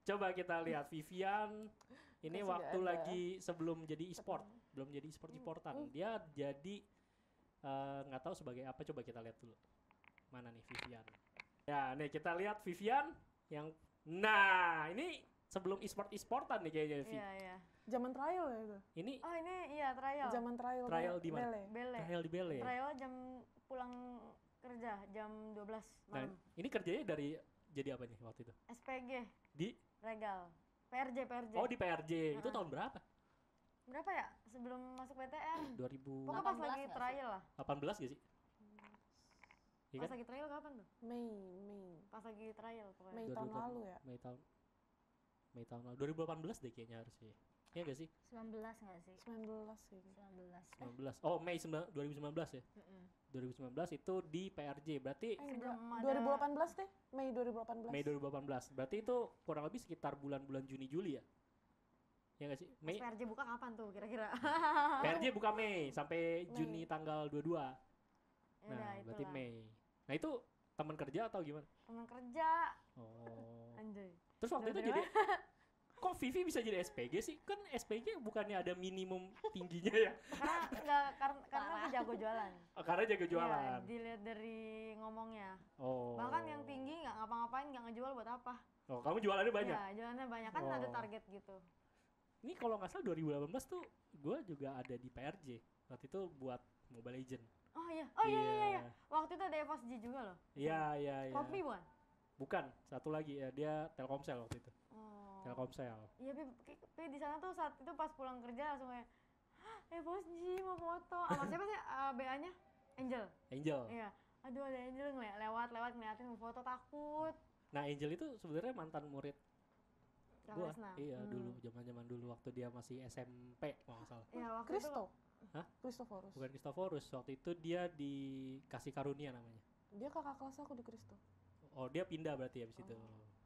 Coba kita lihat Vivian. Ini Kasih waktu ada. lagi sebelum jadi e-sport, belum jadi e-sportan. Dia jadi nggak tahu sebagai apa. Coba kita lihat dulu. Mana nih Vivian? Ya, nih kita lihat Vivian yang nah, ini sebelum e-sportan nih kayaknya Vi. Iya, iya. Zaman trial ya itu. Ini Oh, ini iya trial. Zaman trial. Trial di mana? Bele. Bele. trial di Bele. Trial jam pulang kerja jam 12 Nah, malam. ini kerjanya dari jadi apa nih waktu itu? SPG Di Regal. PRJ. Oh, di PRJ. Itu tahun berapa? Berapa ya? Sebelum masuk PTN. 2018 Pokoknya pas 18 lagi nggak sih? trial lah. gak sih? Iya Pas kan? lagi trial kapan tuh? Mei. Pas lagi trial pokoknya. Mei tahun lalu ya. Mei tahun lalu 2018 deh kayaknya harusnya. Iya gak sih? 19 nggak sih? 19 gitu. 19. 19. Oh, Mei 2019 ya. 2019 itu di PRJ. Berarti Sebelum ada- 2018 deh. Mei 2018. Mei 2018. Berarti itu kurang lebih sekitar bulan-bulan Juni Juli ya. Ya gak sih? Pas Mei. PRJ buka kapan tuh kira-kira? PRJ buka Mei sampai Mei. Juni tanggal 22. Ya udah, Nah, berarti itulah. Mei. Nah, itu teman kerja atau gimana? Temen kerja. Oh. Anjay. Terus waktu itu Dari jadi kok Vivi bisa jadi SPG sih? Kan SPG bukannya ada minimum tingginya ya? Karena aku jago jualan. Oh, karena jaga jualan. Iya, dilihat dari ngomongnya. Oh. Bahkan yang tinggi nggak ngapa-ngapain, nggak ngejual buat apa? Oh, kamu jualannya banyak. Iya, jualannya banyak kan ada Oh. target gitu. Ini kalau nggak salah 2018 tuh gue juga ada di PRJ. Waktu itu buat Mobile Legend. Oh iya. Waktu itu ada EVOS G juga loh. Iya. Kopi bukan? Bukan, satu lagi ya, dia Telkomsel waktu itu. Oh. Telkomsel. Iya, Pi di sana tuh saat itu pas pulang kerja langsung kayak, EVOS G mau foto. Sama siapa sih BA-nya? Angel. Angel. Iya. Aduh ada Angel lewat ngeliatin mau foto takut. Nah, Angel itu sebenarnya mantan murid gua. Rasna. Iya, dulu zaman-zaman dulu waktu dia masih SMP kalau nggak salah. Iya, waktu Christo. Hah? Christoforus. Bukan Christoforus, waktu itu dia dikasih karunia namanya. Dia kakak kelas aku di Christo. Oh, dia pindah berarti habis itu.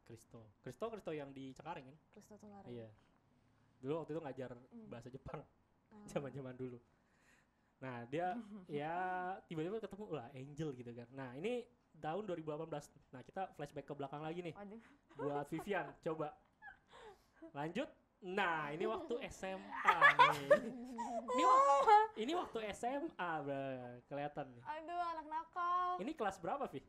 Christo yang di Cengkareng kan? Christo Tengare. Iya. Dulu waktu itu ngajar bahasa Jepang. Zaman-zaman dulu. Nah, dia ya tiba-tiba ketemu lah Angel gitu kan. Nah, ini tahun 2018. Nah, kita flashback ke belakang lagi nih. Waduh. Buat Vivian, coba. Lanjut. Nah, ini waktu SMA nih. Ini waktu SMA, bro. Kelihatan nih. Aduh, anak nakal. Ini kelas berapa, Vi?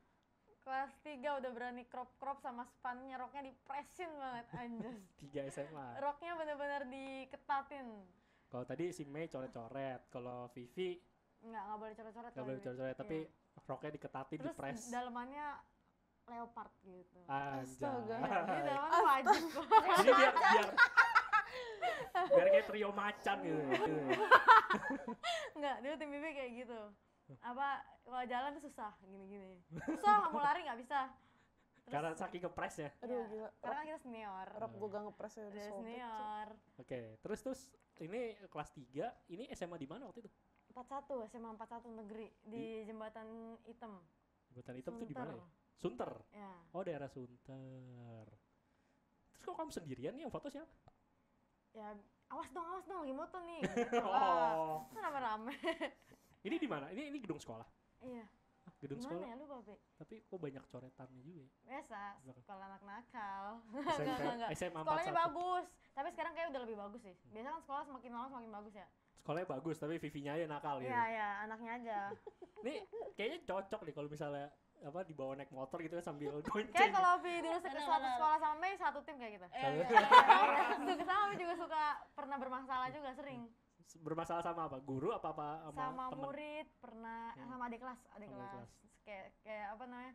Kelas 3 udah berani crop sama spannya, roknya dipresin banget, anjir. 3 SMA. Roknya bener-bener diketatin. Kalau tadi si Mei coret-coret, kalau Vivi Nggak boleh coret-coret. nggak boleh coret-coret, tapi Iya. roknya diketatin, Terus dipres. dalamannya leopard gitu. Astaga. Jadi dalamannya wajib. Jadi biar kayak trio macan gitu. Enggak, dia tim bibi kayak gitu. Apa, kalau jalan tuh susah, gini-gini. Susah, mau lari nggak bisa. Karena saking kepresnya. Aduh Iya. gila. Karena kan kita senior. Rok gue gak ngepres ya udah Udah sobek. senior. Oke, terus ini kelas 3, ini SMA di mana waktu itu? 41, SMA 41 negeri di Jembatan Hitam. Jembatan Hitam tuh di mana ya? Sunter. Sunter. Ya. Oh, daerah Sunter. Terus kok kamu sendirian nih, yang foto siapa? Ya, awas dong lagi moto nih. Gitu lah. Oh. Kan rame-rame. Ini di mana? Ini gedung sekolah. Iya. Ah, gedung Gimana sekolah. ya lupa, Pe? Tapi kok banyak coretannya juga ya? Biasa, Belakang. sekolah anak nakal. SMP, SMA Sekolahnya 41. bagus, tapi sekarang kayak udah lebih bagus sih. Biasanya kan sekolah semakin lama semakin bagus ya. Sekolahnya bagus, tapi Vivinya aja nakal gitu. Iya, anaknya aja. Nih kayaknya cocok nih kalau misalnya apa dibawa naik motor gitu kan sambil gonceng. Kayak kalau Vi dulu Bener, satu bener. sekolah sama Mei, satu tim kayak gitu. Iya. Suka sama Mei juga suka pernah bermasalah juga sering. Bermasalah sama apa? Guru apa Sama temen? murid pernah, sama adik kelas, Sama adik kelas. Kayak apa namanya?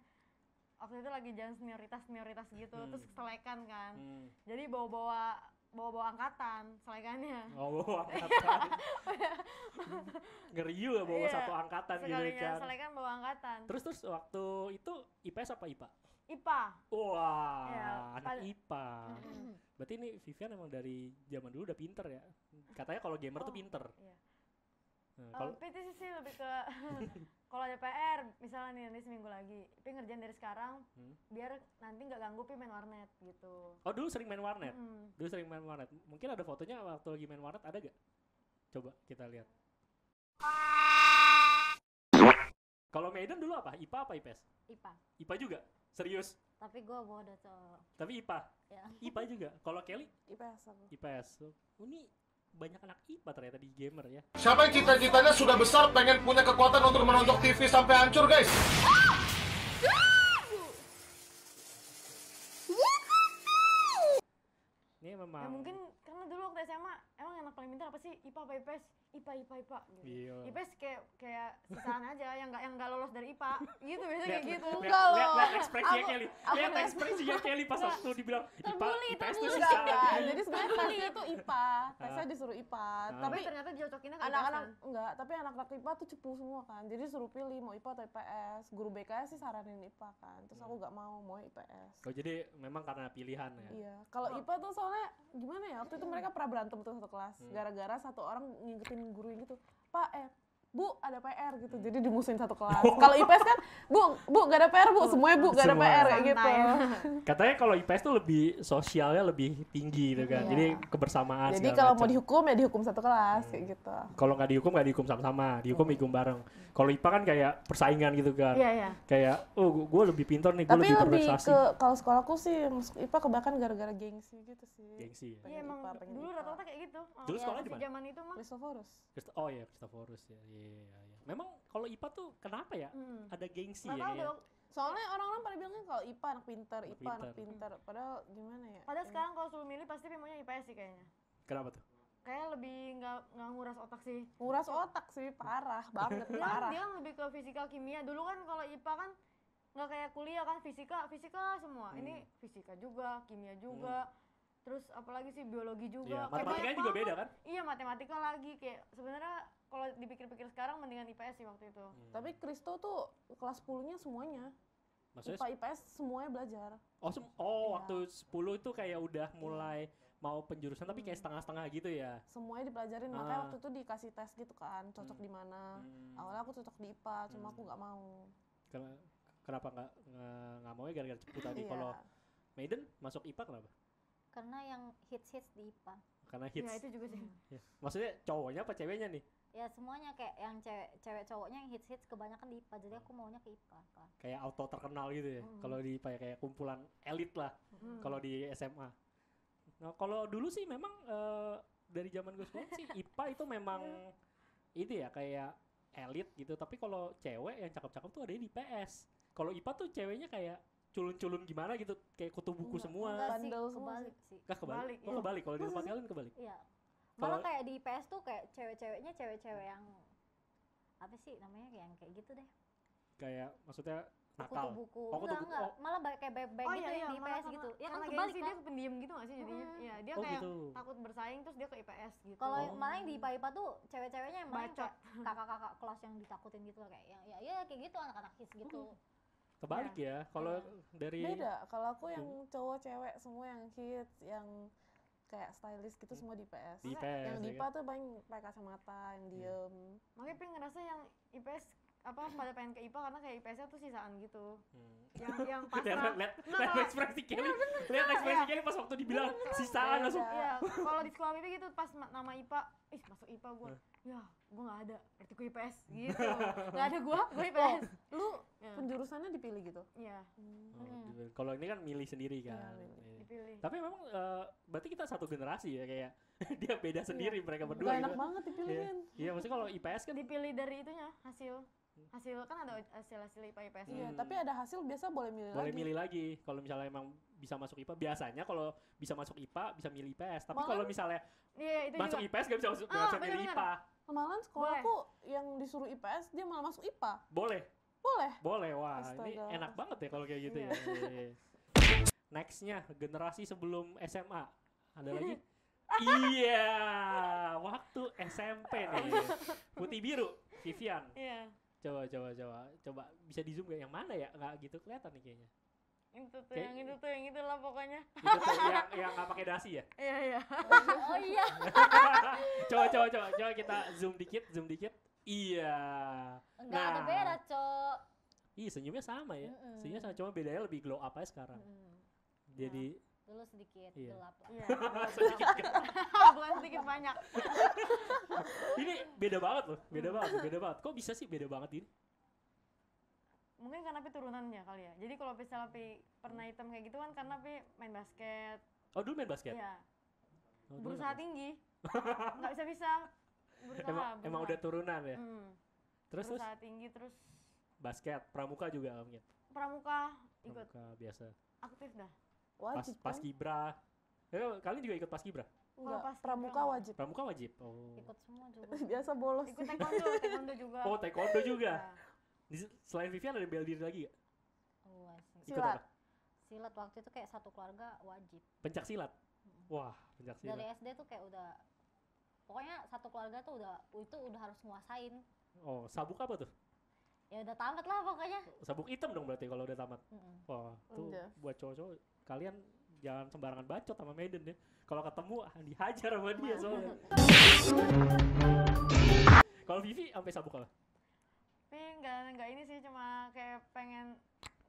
Waktu itu lagi jalan senioritas gitu, terus selekan kan. Jadi bawa angkatan selekannya. Oh, bawa angkatan. Ngeri juga bawa Iya, satu angkatan gitu Sekalinya kan. selekan bawa angkatan. Terus waktu itu IPS apa IPA? IPA. Wah, Iya, anak IPA. Berarti ini Vivian emang dari zaman dulu udah pinter ya. Katanya kalau gamer tuh pinter. Iya. Nah, Kalau kalau PT sih lebih ke kalau ada PR, misalnya nih nanti seminggu lagi, Pi ngerjain dari sekarang, biar nanti nggak ganggu Pi main warnet gitu. oh dulu sering main warnet. Mm. Dulu sering main warnet. Mungkin ada fotonya waktu lagi main warnet, ada gak? Coba kita lihat. Kalau Medan dulu apa? IPA apa IPS? IPA. IPA juga? Serius? Tapi gue bodoh cowok. Tapi IPA? Ya. IPA juga. Kalau Kelly IPS aku. IPS. Ini banyak anak IPA ternyata di gamer ya. Siapa yang cita-citanya sudah besar pengen punya kekuatan untuk menonjok TV sampai hancur, guys? Ini memang Ya mungkin karena dulu waktu SMA emang anak paling pintar apa sih? IPA apa IPS? IPA gitu. Iya. IPS kayak sisaan aja yang nggak lolos dari IPA. Gitu biasanya kayak gitu. Enggak loh. Lihat ekspresinya Aku- Kelly. aku Lihat tes. ekspresinya Kelly pas waktu dibilang IPA Terbully, IPS tuh terbully. sisa. Enggak. Jadi sebenarnya tesnya tuh IPA. Tesnya disuruh IPA. Ah. Tapi Tapi ternyata dicocokinnya ke anak-anak IPS. enggak, tapi anak-anak IPA tuh cepu semua kan. Jadi suruh pilih mau IPA atau IPS. Guru BKS sih saranin IPA kan. Terus aku nggak mau IPS. Oh jadi memang karena pilihan ya. Iya, kalau IPA tuh soalnya gimana ya? Waktu itu mereka pernah berantem tuh satu kelas. Gara-gara satu orang ngingetin guru yang gitu. Pak, Bu, ada PR gitu. Jadi dimusuhin satu kelas. Kalau IPS kan, Bu, gak ada PR, Bu. Semuanya Bu, gak ada Semua. PR kayak gitu. Santai. Katanya kalau IPS tuh lebih sosialnya lebih tinggi gitu kan. Iya. Jadi kebersamaan. Jadi segala kalau mau macam. dihukum ya dihukum satu kelas kayak gitu. Kalau nggak dihukum sama-sama, dihukum bareng. Kalau IPA kan kayak persaingan gitu kan. Iya. Kayak gue lebih pintar nih, gue Tapi lebih lebih berprestasi. ke kalau sekolahku sih masuk IPA kebanyakan gara-gara gengsi gitu sih. Gengsi ya. Pengen Iya emang IPA, pengen dulu IPA. rata-rata kayak gitu. Dulu sekolah di Masih mana? zaman itu mah. Cristoforus. Oh iya, Christophorus ya. Iya. Memang kalau IPA tuh kenapa ya? Ada gengsi Nggak ya. tahu kayaknya. dong. Soalnya orang-orang pada bilangnya kalau IPA anak pintar, Anak IPA anak pintar. pintar. Padahal gimana ya? Padahal sekarang kalau suruh milih pasti maunya IPS sih kayaknya. Kenapa tuh? Kayak lebih nggak nguras otak sih. Nguras otak sih, parah banget, Dia parah. dia kan lebih ke fisika kimia. Dulu kan kalau IPA kan nggak kayak kuliah kan fisika semua. Ini fisika juga, kimia juga. Terus apalagi sih biologi juga. Iya, Kayak matematikanya banyak juga banget. beda kan? Iya, matematika lagi kayak sebenarnya kalau dipikir-pikir sekarang mendingan IPS sih waktu itu. Tapi Kristo tuh kelas 10-nya semuanya. Maksudnya IPA IPS semuanya belajar. oh Iya. waktu 10 itu kayak udah mulai mau penjurusan tapi kayak setengah-setengah gitu ya. Semuanya dipelajarin, makanya Ah. waktu itu dikasih tes gitu kan, cocok di mana. Awalnya aku cocok di IPA, cuma aku nggak mau. Kenapa nggak mau ya gara-gara cepu tadi? Iya. Kalau Maiden masuk IPA kenapa? Karena yang hits di IPA. Karena hits. Ya itu juga sih. Ya. Maksudnya cowoknya apa ceweknya nih? Ya semuanya kayak yang cewek cowoknya yang hits kebanyakan di IPA. Jadi aku maunya ke IPA kan. Kayak auto terkenal gitu ya. Kalau di IPA ya kayak kumpulan elit lah. Kalau di SMA. Nah, kalau dulu sih memang dari zaman gue sekolah sih IPA itu memang itu ya kayak elit gitu. Tapi kalau cewek yang cakep-cakep tuh ada di IPS. Kalau IPA tuh ceweknya kayak culun-culun gimana gitu, kayak kutu buku semua. Enggak sih, bandel semua kebalik sih. Kah kebalik? Kebalik, Oh iya. kebalik. Kalau di tempat kalian kebalik. Iya. Kalau- Malah kayak di IPS tuh kayak cewek-ceweknya cewek-cewek yang apa sih namanya yang kayak gitu deh. Kayak maksudnya Kutu nakal. buku. Oh, kutu Enggak. buku. Malah kayak baik-baik gitu yang di IPS gitu. Ya kan karena kebalik gengsi kan. dia pendiam gitu gak sih jadinya? Iya, dia Oh, kayak gitu. takut bersaing terus dia ke IPS gitu. Kalau malah yang di IPA tuh cewek-ceweknya yang malah Bacot. kayak kakak-kakak kelas yang ditakutin gitu loh, kayak ya kayak gitu anak-anak hits gitu. Kebalik ya. Kalau dari Beda, kalau aku yang cowok cewek semua yang hits, yang kayak stylish gitu semua di IPS. Di IPS, Yang di ya IPA tuh paling pakai kacamata, yang diem. Makanya pengen ngerasa yang IPS pada pengen ke IPA karena kayak IPS-nya tuh sisaan gitu. Yang pasrah. lihat ekspresi Kelly. Lihat ekspresi Kelly pas waktu dibilang sisaan langsung. Iya, kalau di sekolah itu gitu pas nama IPA, masuk IPA gua. Ya, gua nggak ada, berarti gua IPS gitu. Nggak ada gua IPS. Lu Ya. penjurusannya dipilih gitu? Iya, Kalau ini kan milih sendiri kan. milih. Iya. dipilih. Tapi memang berarti kita satu generasi ya kayak dia beda sendiri mereka berdua Gak enak gitu. banget dipilihin. Iya, maksudnya kalau IPS kan Dipilih dari itunya, hasil kan ada hasil IPA IPS. Iya, tapi ada hasil biasa boleh milih boleh lagi. milih lagi. Kalau misalnya emang bisa masuk IPA, biasanya kalau bisa masuk IPA bisa milih IPS. Tapi Malah- kalau misalnya Iya, itu masuk juga. IPS gak bisa masuk, Ah, nggak bisa milih bener-bener. IPA. Malahan sekolahku yang disuruh IPS dia malah masuk IPA. Boleh. Boleh. Boleh, wah ini Astaga. enak banget ya kalau kayak gitu Iya. ya. Iya. Nextnya generasi sebelum SMA ada lagi? Iya, waktu SMP nih. Putih biru, Vivian. Iya. Coba bisa di zoom gak? Yang mana ya? Nggak gitu kelihatan nih kayaknya. Itu tuh, Kayak- yang itu lah pokoknya. Itu tuh yang nggak pakai dasi ya. Iya. Oh iya. Coba kita zoom dikit. Iya. Enggak ada beda, Cok. Iya, senyumnya sama ya. Senyumnya sama, cuma bedanya lebih glow up aja sekarang. Jadi Dulu sedikit Iya. gelap lah. Iya. sedikit Bukan sedikit banyak. ini beda banget loh, beda banget. Kok bisa sih beda banget ini? Mungkin karena Pi turunannya kali ya. Jadi kalau misalnya Pi pernah hitam kayak gitu kan karena Pi main basket, Oh dulu main basket? Iya. Oh, dulu Berusaha main tinggi. Nggak bisa-bisa. basket. Emang udah turunan ya? Terus Berusaha tinggi terus basket, pramuka juga mungkin? pramuka ikut Pramuka biasa. aktif dah. Wajib Pas kan? kibra. Kalian juga ikut pas kibra? Enggak, pas pramuka enggak. wajib. Pramuka wajib? Oh. Ikut semua juga. Biasa bolos. Ikut taekwondo juga. Oh taekwondo juga? Ya. Selain Vivian ada bela diri lagi gak? Oh, asik. Ikut Silat. apa? Silat waktu itu kayak satu keluarga wajib. Pencak silat? Wah pencak Dari silat. SD tuh kayak udah, pokoknya satu keluarga tuh udah harus nguasain. Oh sabuk apa tuh? Ya udah tamat lah pokoknya. Sabuk hitam dong berarti kalau udah tamat? Wah tuh Iya. buat cowok-cowok kalian jangan sembarangan bacot sama Maiden deh. Kalau ketemu dihajar sama dia soalnya. Kalau Vivi sampai sabuk apa? Tapi nggak ini sih, cuma kayak pengen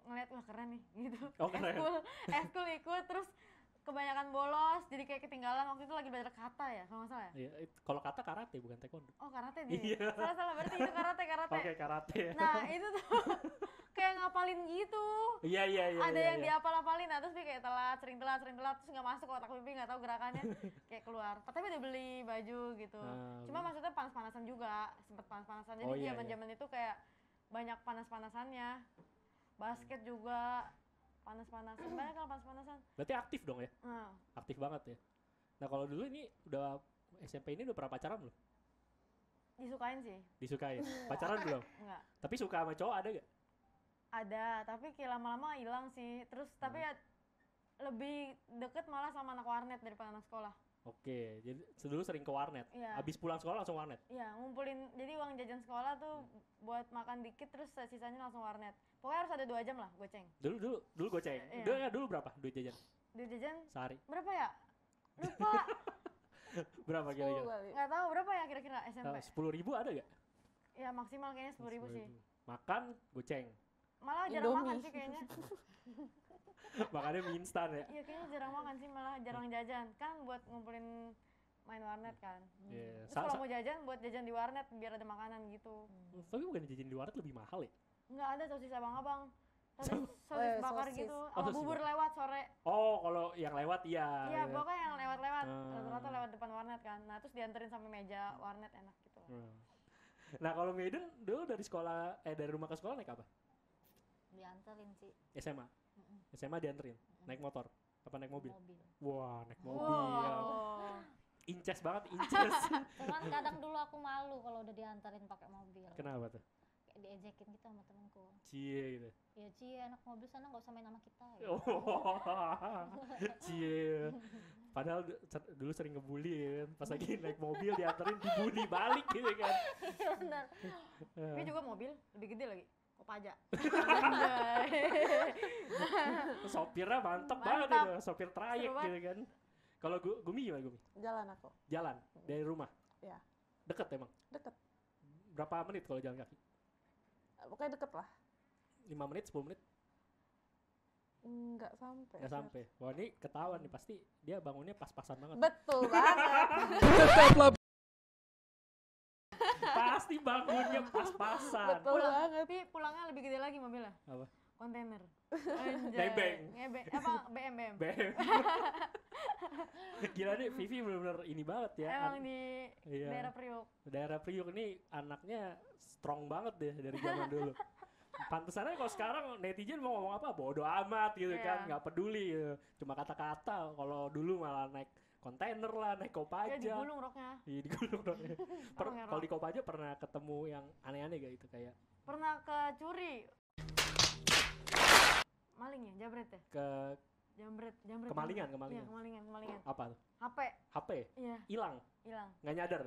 ngeliat wah keren nih gitu. Oh, keren. Eskul ikut terus kebanyakan bolos jadi kayak ketinggalan. Waktu itu lagi belajar kata ya kalau nggak salah ya. Iya, kalau kata karate bukan taekwondo. Oh karate dia. Iya. Salah berarti itu karate. Oke, karate. Nah itu tuh kayak ngapalin gitu. Iya. Ada iya, yang iya. diapal-apalin, nah terus dia kayak sering telat terus nggak masuk ke otak pipi, nggak tahu gerakannya kayak keluar. Tapi udah beli baju gitu. Cuma maksudnya panas-panasan juga, sempet panas-panasan. Jadi Oh, iya, zaman-zaman itu kayak banyak panas-panasannya. Basket juga panas-panasan, banyak kalau panas-panasan. Berarti aktif dong ya? Nah, Aktif banget ya. Nah kalau dulu ini udah SMP ini udah pernah pacaran belum? disukain sih, Disukain? Pacaran belum? enggak. Tapi suka sama cowok ada gak? Ada, tapi kayak lama-lama hilang sih. Terus tapi ya lebih deket malah sama anak warnet daripada anak sekolah. Oke, jadi dulu sering ke warnet. Iya. Abis pulang sekolah langsung warnet. Iya, ngumpulin, jadi uang jajan sekolah tuh buat makan dikit terus sisanya langsung warnet. Pokoknya harus ada 2 jam lah goceng. Dulu goceng. Iya. Dulu berapa duit jajan Duit jajan sehari? berapa ya? Lupa, Berapa kira-kira? kali. nggak tahu berapa ya kira-kira SMP. 10.000 ada gak? Ya maksimal kayaknya 10.000 sih. Makan goceng. Malah jarang Indomie. makan sih kayaknya. Makannya mie instan ya. Iya kayaknya jarang makan sih, malah jarang jajan. Kan buat ngumpulin main warnet kan. Iya. Terus kalau mau jajan buat jajan di warnet biar ada makanan gitu. Tapi bukan jajan di warnet lebih mahal ya? Nggak ada sosis abang-abang. Sosis Oh iya, bakar sosis. gitu. Oh, Sama sosis bubur lewat sore. Oh, kalau yang lewat iya. Iya, pokoknya yang lewat-lewat. Ah. Rata-rata lewat depan warnet kan. Nah, terus dianterin sampai meja warnet, enak gitu. Nah, kalau Maiden dulu dari sekolah dari rumah ke sekolah naik apa? Dianterin sih. SMA. SMA dianterin. Naik motor apa naik mobil? Mobil. Wah, naik mobil. Wow. Inces banget, inces. Cuman kadang dulu aku malu kalau udah diantarin pakai mobil. Kenapa tuh? Kayak diejekin gitu sama temenku. Cie gitu. Ya Cie, anak mobil sana nggak usah main sama kita. Ya. Oh, cie. Padahal dulu sering ngebully ya kan. Pas lagi naik mobil dianterin dibully balik gitu kan. Iya benar. Tapi juga mobil lebih gede lagi. Kopaja. Sopirnya mantep Mantap. banget itu, sopir trayek Seru banget. gitu kan. Kalau Gumi gimana Gumi? Jalan aku. Jalan dari rumah? Iya. Deket emang? Deket. Berapa menit kalau jalan kaki? Pokoknya deket lah. 5 menit, 10 menit? Nggak sampai. Nggak sampai. Wah ini ketahuan nih, pasti dia bangunnya pas-pasan banget. Betul banget. Pasti bangunnya pas-pasan. Betul banget. Tapi pulangnya lebih gede lagi mobilnya. Apa? Kontainer. Nebeng. Nebeng. Apa? BM. BM. Gila nih, Vivi bener-bener ini banget ya. Emang di Iya. daerah Priok. Daerah Priuk ini anaknya strong banget deh dari zaman dulu. Pantesannya kalau sekarang netizen mau ngomong apa bodo amat gitu Iya. kan, nggak peduli gitu. Cuma kata-kata. Kalau dulu malah naik kontainer lah, naik Ya Kopaja. digulung roknya. Iya digulung dong. Pakai Kalau rok. di Kopaja pernah ketemu yang aneh-aneh gak itu kayak Pernah kecuri. Maling ya, jabret ya? ke Jambret. Kemalingan, Iya, kemalingan. apa tuh? HP. HP Iya, hilang, hilang. nggak nyadar.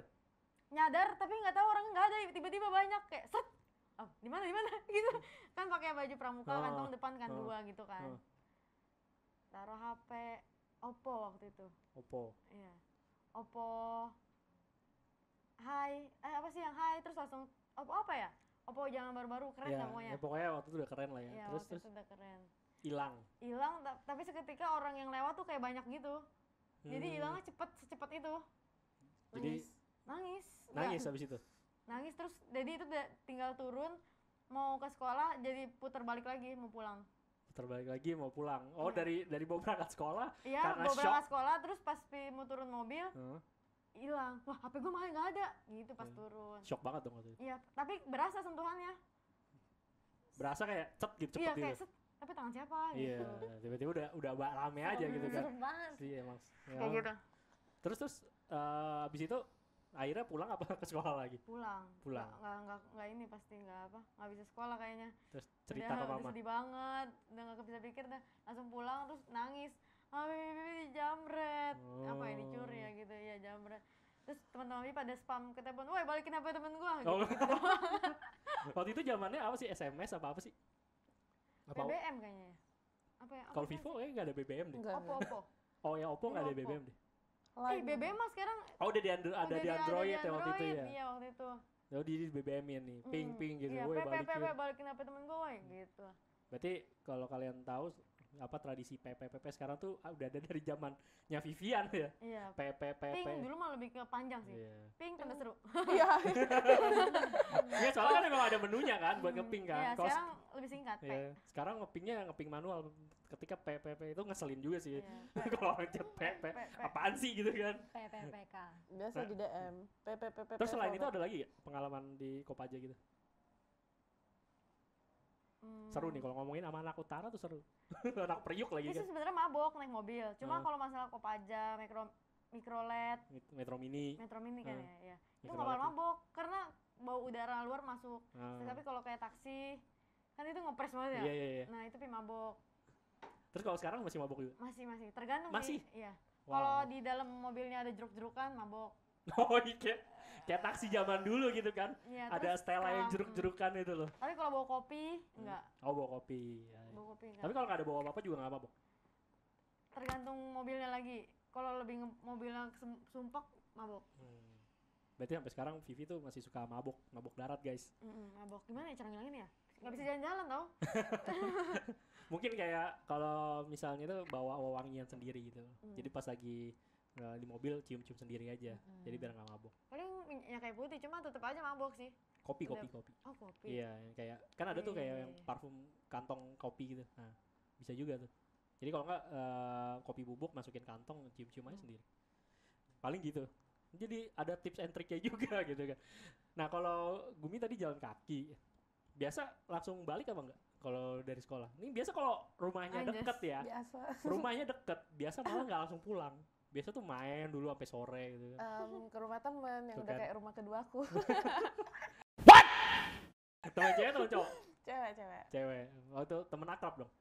Nyadar tapi nggak tahu orang nggak ada, tiba-tiba banyak kayak set. Oh, di mana gitu. Kan pakai baju pramuka, Oh, kantong depan kan oh, 2 gitu kan. oh. Taruh HP Oppo waktu itu. Oppo. Iya. Oppo. Hai, apa sih yang hai terus langsung Oppo apa ya? Oppo jangan baru-baru, keren Ya, dah pokoknya. ya pokoknya waktu itu udah keren lah ya. Iya, terus waktu itu udah keren. hilang. Hilang tapi seketika orang yang lewat tuh kayak banyak gitu. Jadi Hmm. hilangnya secepat itu. Jadi Nangis. nangis Nggak. habis itu. Nangis terus jadi itu tinggal turun mau ke sekolah jadi putar balik lagi mau pulang. terbalik lagi mau pulang. Oh, dari mau berangkat sekolah Iya, karena bawa shock. berangkat sekolah terus pas mau turun mobil Heeh. hilang. Wah, HP gue malah nggak ada. Gitu pas turun. Shock banget dong waktu itu. Iya, tapi berasa sentuhannya. Berasa kayak cet gitu Iya, cepet kayak gitu. set. Tapi tangan siapa Iya, gitu. tiba-tiba udah rame aja gitu kan. Serem banget. Iya, emang. Ya, Kayak gitu. Terus abis itu akhirnya pulang apa ke sekolah lagi? Pulang. Pulang. Nggak ini pasti nggak bisa sekolah kayaknya. Terus cerita ke Udah mama. sedih banget, udah nggak bisa pikir dah. Langsung pulang terus nangis. Ah, Bibi dijamret. Apa ya dicuri ya gitu ya jamret. Terus teman-teman Bibi pada spam ke telepon, "Woi, balikin HP temen gua." Oh. Gitu. Waktu itu zamannya apa sih? SMS apa sih? Apa? BBM kayaknya ya. Apa ya? Kalau Vivo kayaknya nggak ada BBM deh. Enggak. Oppo. Oh ya Oppo nggak ada Oppo. BBM deh. Line. BBM mah sekarang Oh udah ada udah di Android ya waktu itu ya. Iya, waktu itu. Oh di BBM-in nih, ping gitu, Iya, woi balikin. balikin HP temen gue, woy, gitu. Berarti kalau kalian tahu apa tradisi PPPP sekarang tuh udah ada dari zamannya Vivian ya. Iya. PPPP. Ping dulu mah lebih ke panjang sih. Iya. Ping tanda seru. Iya. Iya, soalnya kan emang ada menunya kan buat ngeping kan. Iya, Kalau sekarang lebih singkat, P. iya, sekarang ngepingnya ngeping manual. Ketika PPP itu ngeselin juga sih. Iya. Kalau orang chat PP, apaan sih gitu kan. PPPK. Biasa di DM. PPPP. Terus selain itu ada lagi ya pengalaman di Kopaja gitu? Seru nih kalau ngomongin sama anak utara tuh seru. Anak Priuk lagi Itu kan. sebenarnya mabok naik mobil. Cuma Ah. kalau masalah Kopaja, Mikrolet, Metro Mini. Metro Mini kan Ah. ya. Itu Mikrolet nggak bakal tuh. mabok karena bau udara luar masuk. Ah. Tapi kalau kayak taksi kan itu ngepres banget ya. Iya iya iya. Nah, itu mabok. Terus kalau sekarang masih mabok juga? Masih tergantung Masih? sih. Iya. Wow. Kalau di dalam mobilnya ada jeruk-jerukan mabok. Oh iya, kayak taksi zaman dulu gitu kan. Iya, Ada terus Stella yang kalau- jeruk-jerukan itu loh. Tapi kalau bawa kopi enggak. Oh bawa kopi. Ya, ya. Bawa kopi enggak. Tapi kalau nggak ada bawa apa-apa juga nggak mabok. Tergantung mobilnya lagi. Kalau lebih mobilnya sumpek mabok. Berarti sampai sekarang Vivi tuh masih suka mabok darat guys. Mabok. Gimana ya cara ngilangin ya? Nggak bisa jalan-jalan tau. Mungkin kayak kalau misalnya tuh bawa wangian sendiri gitu. Jadi pas lagi di mobil cium-cium sendiri aja. Jadi biar nggak mabok. Paling minyak kayak putih, cuma tetep aja mabok sih. Kopi. Oh, kopi. Iya, yang kayak kan ada tuh kayak yang Iya. parfum kantong kopi gitu. Nah, bisa juga tuh. Jadi kalau nggak kopi bubuk masukin kantong cium-cium aja sendiri. Paling gitu. Jadi ada tips and triknya juga gitu kan. Nah, kalau Gumi tadi jalan kaki. Biasa langsung balik apa enggak? Kalau dari sekolah. Ini biasa kalau rumahnya Anjas. deket ya. Biasa. Rumahnya deket, biasa malah nggak langsung pulang. Biasa tuh main dulu sampai sore gitu kan. Ke rumah temen yang Tuh udah kan. kayak rumah keduaku. Temen cewek temen cowok? Cewek. Cewek. Oh itu temen akrab dong?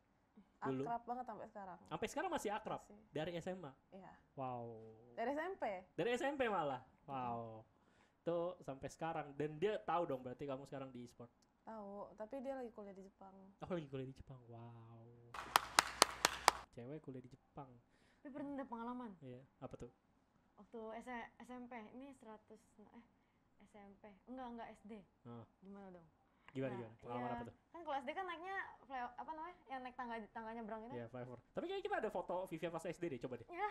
Dulu. Akrab banget sampai sekarang. Sampai sekarang masih akrab? Masih. Dari SMA? Iya. Wow. Dari SMP. Dari SMP malah? Wow. Itu sampai sekarang. Dan dia tahu dong berarti kamu sekarang di e-sport? Tahu, tapi dia lagi kuliah di Jepang. Oh lagi kuliah di Jepang? Wow. Cewek kuliah di Jepang? Tapi pernah ada pengalaman. Iya. Apa tuh? Waktu SMP, ini 100, SMP. Enggak SD. Oh. Gimana dong? Gimana? Nah, Pengalaman iya. apa tuh? Kan kalau SD kan naiknya apa namanya? Yang naik tangganya berang itu. Iya, flyover. Tapi kayaknya kita ada foto Vivian pas SD deh, coba deh. Ya.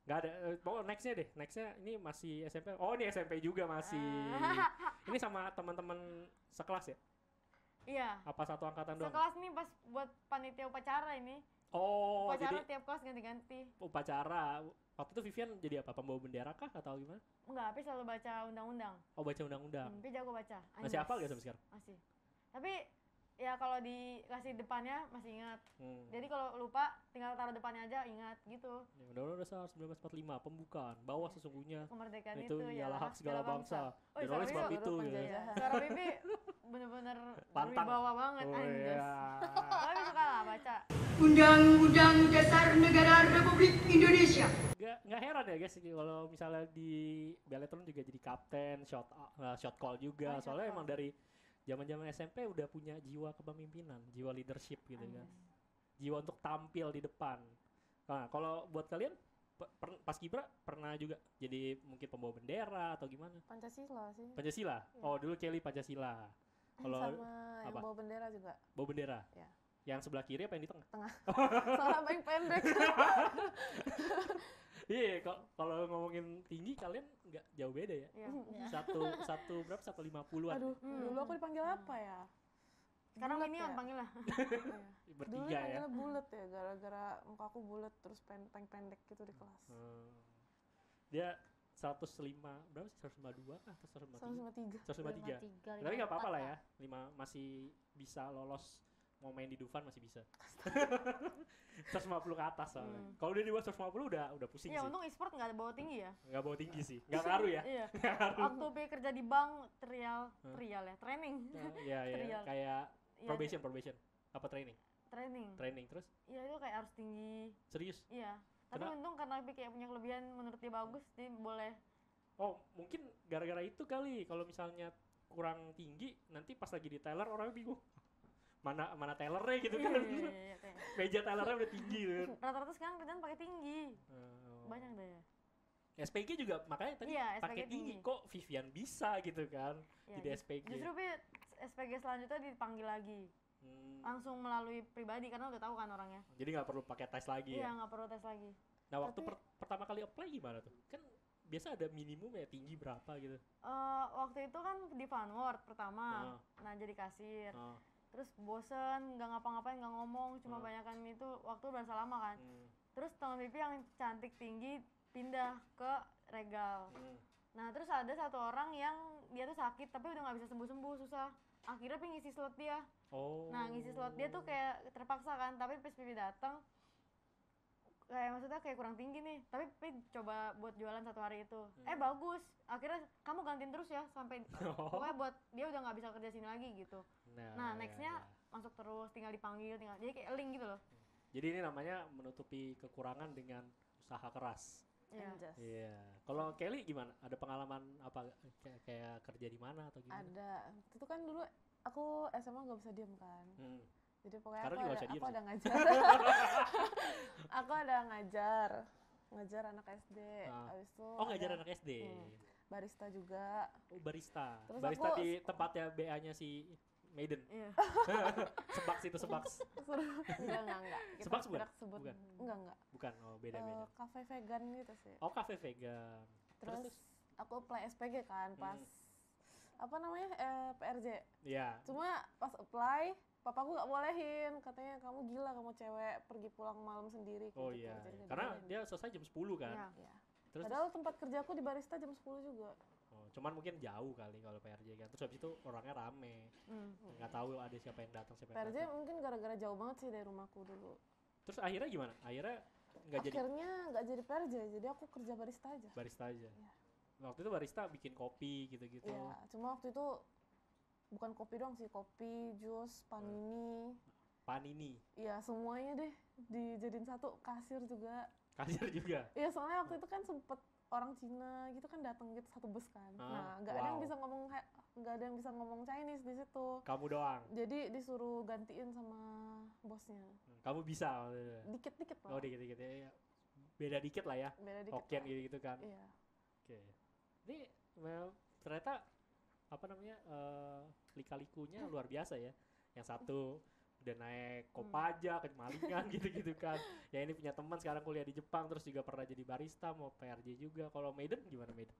Nggak ada, pokoknya nextnya deh. Nextnya ini masih SMP. Oh ini SMP juga masih. Ini sama teman-teman sekelas ya? Iya. Apa satu angkatan doang? Sekelas nih pas buat panitia upacara ini. Oh, Upacara jadi tiap kelas ganti-ganti. upacara. Waktu itu Vivian jadi apa? Pembawa bendera kah atau gimana? Enggak, tapi selalu baca undang-undang. Oh baca undang-undang. Tapi jago baca. Masih Anjas. hafal gak sampai sekarang? Masih. Tapi ya kalau dikasih depannya masih ingat. Hmm. Jadi kalau lupa tinggal taruh depannya aja ingat gitu. Ya, Undang-Undang Dasar 1945 pembukaan bahwa sesungguhnya Kemerdekaan itu ialah hak segala bangsa. Oh, Dan oleh suara sebab Bibi- itu Suara ya. penjajahan. Suara Bibi bener-bener Lantang. berwibawa banget Oh anjas. iya. Tapi suka lah baca. Undang-Undang Dasar Negara Republik Indonesia. Nggak heran ya guys kalau misalnya di Beletron juga jadi kapten, shot call juga. Oh, shot Soalnya call. emang dari zaman-zaman SMP udah punya jiwa kepemimpinan, jiwa leadership gitu kan. Jiwa untuk tampil di depan. Nah, kalau buat kalian pas Kibra pernah juga jadi mungkin pembawa bendera atau gimana? Pancasila sih. Pancasila. Oh, dulu Kelly Pancasila. Kalau Sama yang apa? bawa bendera juga. bawa bendera. Ya. Yang sebelah kiri apa yang di tengah? Soalnya paling pendek. Iya, kalau ngomongin tinggi kalian nggak jauh beda ya. Iya. Satu berapa? 150-an. Aduh, dulu aku dipanggil apa ya? Sekarang Bulat Minion ya? panggil lah. Iya. Dulu Bertiga ya. panggilnya bulat ya, gara-gara muka aku bulat terus pendek gitu di kelas. Dia 105 berapa sih, 152 kah atau 153? 153. 153. Tapi nggak apa-apa lah ya, 5 masih bisa lolos, mau main di Dufan masih bisa. 150 ke atas soalnya. Kalau udah di bawah 150 udah pusing Iya, sih. untung e-sport nggak bawa tinggi ya. Nggak bawa tinggi sih, nggak ngaruh ya. Iya. Nggak ngaruh. Waktu Pi kerja di bank trial ya, training. Iya iya, Trial. kayak Iya, probation. Apa training? training. Terus Iya, itu kayak harus tinggi. serius? Iya. Tapi untung karena Pi kayak punya kelebihan menurut dia bagus, dia boleh. Oh, mungkin gara-gara itu kali. Kalau misalnya kurang tinggi, nanti pas lagi di teller orangnya bingung. Mana tellernya gitu kan. Iya, kayak. Meja tellernya udah tinggi gitu kan. Rata-rata sekarang kerjaan pakai tinggi. Banyak deh ya. SPG juga makanya tadi Iya, pakai SPG tinggi tinggi. kok Vivian bisa gitu kan. Iya, Jadi SPG. Justru Pi SPG selanjutnya dipanggil lagi. Langsung melalui pribadi karena udah tahu kan orangnya. Jadi nggak perlu pakai tes lagi Iya, ya. nggak perlu tes lagi. Nah, waktu Tapi- pertama kali apply gimana tuh? Kan biasa ada minimum ya, tinggi berapa gitu. Waktu itu kan di Funward pertama, nah jadi kasir. Oh. Terus bosen, nggak ngapa-ngapain, nggak ngomong, cuma Hmm. banyakan itu waktu berasa lama kan. Terus teman Pipi yang cantik tinggi pindah ke Regal. Nah terus ada satu orang yang dia tuh sakit tapi udah nggak bisa sembuh-sembuh, susah. Akhirnya Pipi ngisi slot dia. Oh. Nah ngisi slot dia tuh kayak terpaksa kan, tapi pas Pipi datang kayak maksudnya kayak kurang tinggi nih, tapi Pipi coba buat jualan satu hari itu. Bagus, akhirnya kamu gantiin terus ya sampai pokoknya buat dia udah nggak bisa kerja sini lagi gitu. Nah, nextnya masuk terus, tinggal dipanggil, jadi kayak link gitu loh. Jadi ini namanya menutupi kekurangan dengan usaha keras. Iya. Anjas. Iya. Kalau Kelly gimana? Ada pengalaman apa kayak kerja di mana atau gimana? Ada. Itu kan dulu aku SMA nggak bisa diem kan. Jadi pokoknya Karena juga bisa diem aku sih. ada ngajar. Aku ada ngajar anak SD. Abis itu Oh, ngajar ada anak SD. barista juga. Oh, barista. Terus Barista aku di tempatnya BA-nya si Maiden. Iya. Sebaks itu sebaks. Enggak. Kita Sebaks bukan? tidak sebut. Bukan. Enggak. Bukan, oh beda-beda. Cafe vegan gitu sih. Oh, cafe vegan. Terus aku apply SPG kan pas apa namanya PRJ. Iya. Cuma pas apply papaku nggak bolehin, katanya kamu gila kamu cewek pergi pulang malam sendiri. Oh gitu. iya. Jadi nggak Karena dibolehin. dia selesai jam 10 kan. Iya. Iya. Terus Padahal tempat kerjaku di barista jam 10 juga. oh, cuman mungkin jauh kali kalau PRJ kan. Terus habis itu orangnya rame. Nggak tahu ada siapa yang datang siapa yang PRJ datang. mungkin gara-gara jauh banget sih dari rumahku dulu. Terus akhirnya gimana? Akhirnya nggak jadi Akhirnya nggak jadi PRJ, jadi aku kerja barista aja. barista aja. Iya. Waktu itu barista bikin kopi gitu-gitu. Iya, cuma waktu itu bukan kopi doang sih, kopi, jus, panini. Panini, Iya, semuanya deh dijadiin satu, kasir juga. kasir juga. Iya, soalnya waktu itu kan sempet orang Cina gitu kan datang gitu satu bus kan. Nah, nggak ada yang wow. bisa ngomong nggak ada yang bisa ngomong Chinese di situ. Kamu doang. Jadi disuruh gantiin sama bosnya. Kamu bisa. Dikit-dikit lah. Oh, dikit-dikit ya. Beda dikit lah ya. Beda dikit. Hokkien lah. gitu-gitu kan. Iya. Oke. Ini ternyata apa namanya lika-likunya luar biasa ya. Yang satu udah naik Kopaja, kemalingan gitu-gitu kan. Ya ini punya teman sekarang kuliah di Jepang, terus juga pernah jadi barista, mau PRJ juga. Kalau Maiden gimana Maiden?